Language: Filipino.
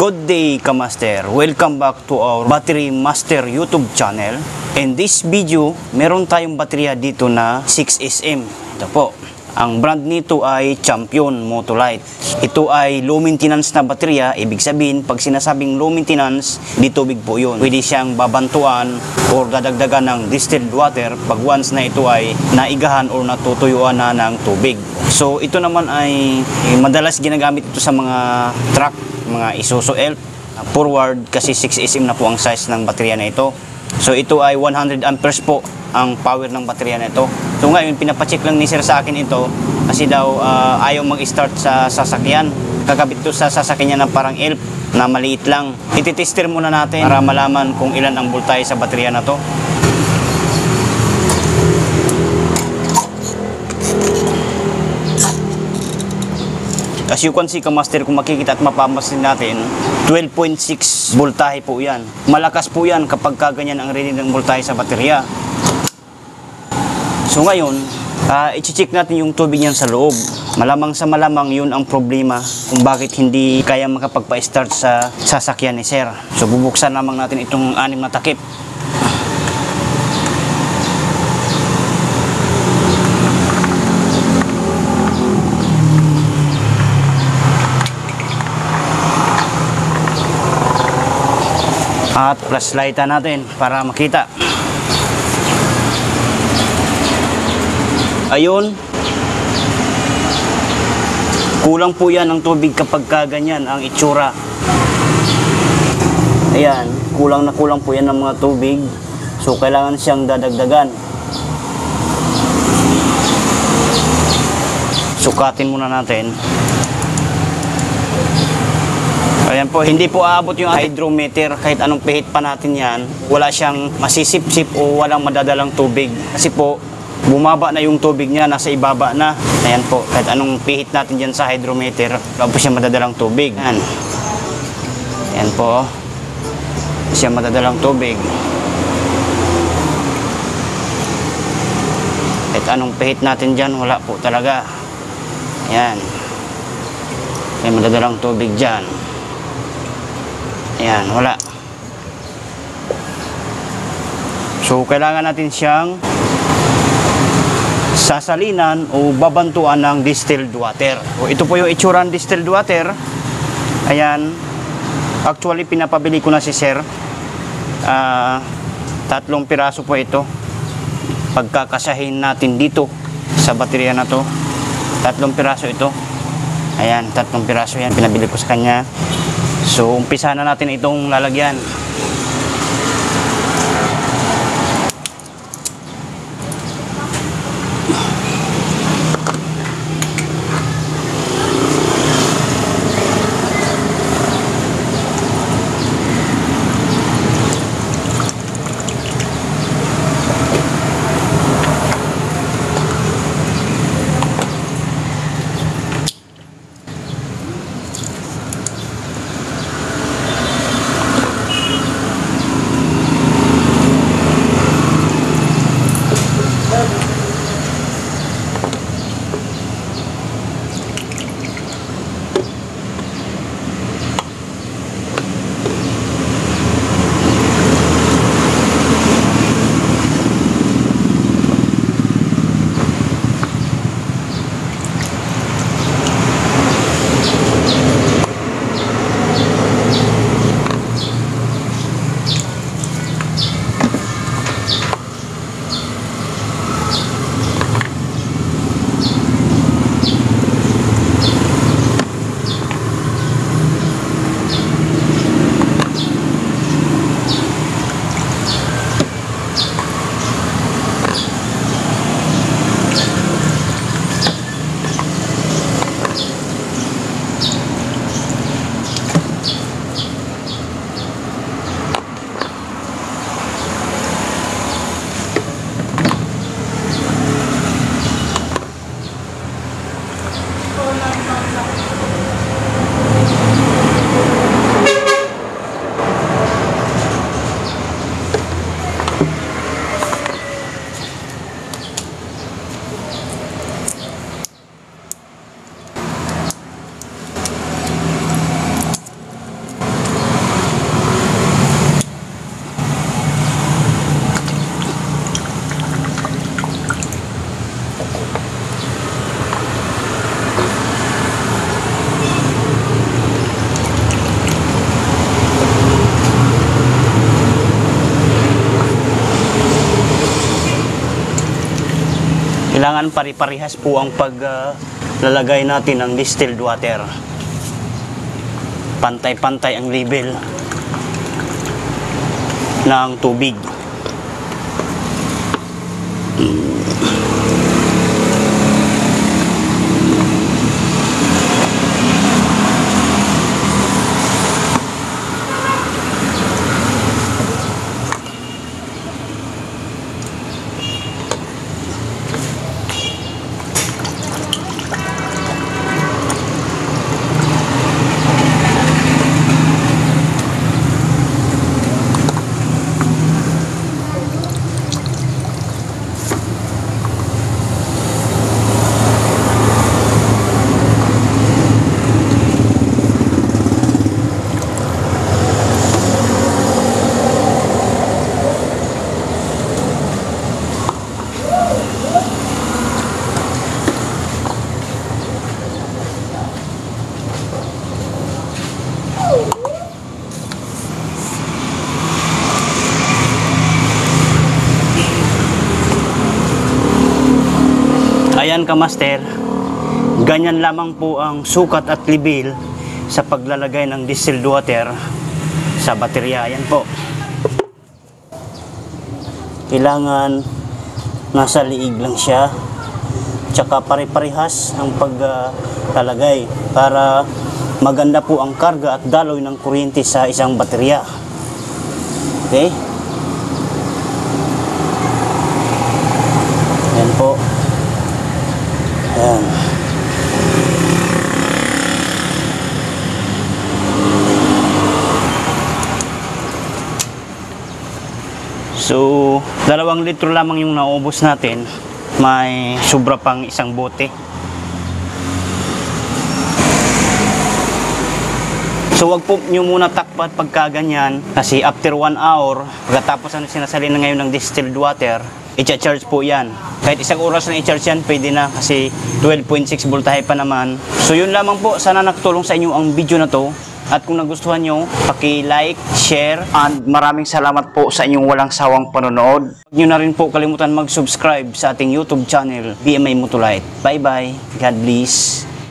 Good day, Kamaster! Welcome back to our Battery Master YouTube channel. In this video, meron tayong baterya dito na 6SM. Ito po. Ang brand nito ay Champion Motolite. Ito ay low maintenance na baterya. Ibig sabihin, pag sinasabing low maintenance, di tubig po yun. Pwede siyang babantuan or dadagdagan ng distilled water pag once na ito ay naigahan or natutuyuan na ng tubig. So ito naman ay madalas ginagamit ito sa mga truck, mga Isuzu Elf forward kasi 6SM na po ang size ng baterya na ito. So ito ay 100 amperes po ang power ng baterya na ito. So ngayon pinapacheck lang ni sir sa akin ito kasi daw ayaw mag-start sa sasakyan. Kakabit ito sa sasakyan niya ng parang Elf na maliit lang. Ititester muna natin para malaman kung ilan ang voltahe sa baterya na to. As you can see, Kamaster, kung makikita at mapapansin natin, 12.6 voltahe po yan. Malakas po yan kapag kaganyan ang reading ng voltahe sa baterya. So ngayon, i-check natin yung tubig niyan sa loob. Malamang sa malamang yun ang problema kung bakit hindi kaya makapagpa-start sa sasakyan ni sir. So bubuksan lamang natin itong 6 na takip. At flashlightan natin para makita. Ayun. Kulang po yan ng tubig kapag kaganyan ang itsura. Ayan, kulang na kulang po yan ng mga tubig. So kailangan siyang dadagdagan. Sukatin muna natin. Ayan po, hindi po aabot yung hydrometer kahit anong pihit pa natin yan. Wala siyang masisip-sip o walang madadalang tubig. Kasi po, bumaba na yung tubig niya, nasa ibaba na. Ayan po, kahit anong pihit natin dyan sa hydrometer, wala po siya madadalang tubig. Ayan. Ayan po, wala siya madadalang tubig. Kahit anong pihit natin dyan, wala po talaga. Ayan. May madadalang tubig dyan. Ayan, wala. So, kailangan natin siyang sasalinan o babantuan ng distilled water. O, ito po yung itsura ng distilled water. Ayan. Actually, pinapabili ko na si sir. 3 piraso po ito. Pagkakasahin natin dito sa baterya na to. 3 piraso ito. Ayan, 3 piraso yan. Pinabili ko sa kanya. So, umpisa na natin itong lalagyan. Kailangan pare-parehas po ang paglalagay natin ng distilled water. Pantay-pantay ang level ng tubig. Ayan ka master, ganyan lamang po ang sukat at level sa paglalagay ng distilled water sa baterya. Ayan po, kailangan nasa liig lang siya, tsaka pare-parehas ang paglalagay para maganda po ang karga at daloy ng kuryente sa isang baterya. Okay, ayan po. Ayan. So, 2 litro lamang yung naubos natin. May sobra pang isang bote. So, wag po nyo muna takpat pagka ganyan. Kasi after 1 hour, pagkatapos ano sinasalin na ngayon ng distilled water, i-charge po yan. Kahit 1 oras na i-charge yan, pwede na kasi 12.6 voltahe pa naman. So yun lamang po, sana nakatulong sa inyo ang video na to. At kung nagustuhan nyo, paki-like, share, and maraming salamat po sa inyong walang sawang panonood. Huwag nyo na rin po kalimutan mag-subscribe sa ating YouTube channel, BMI Motolite. Bye bye, God bless.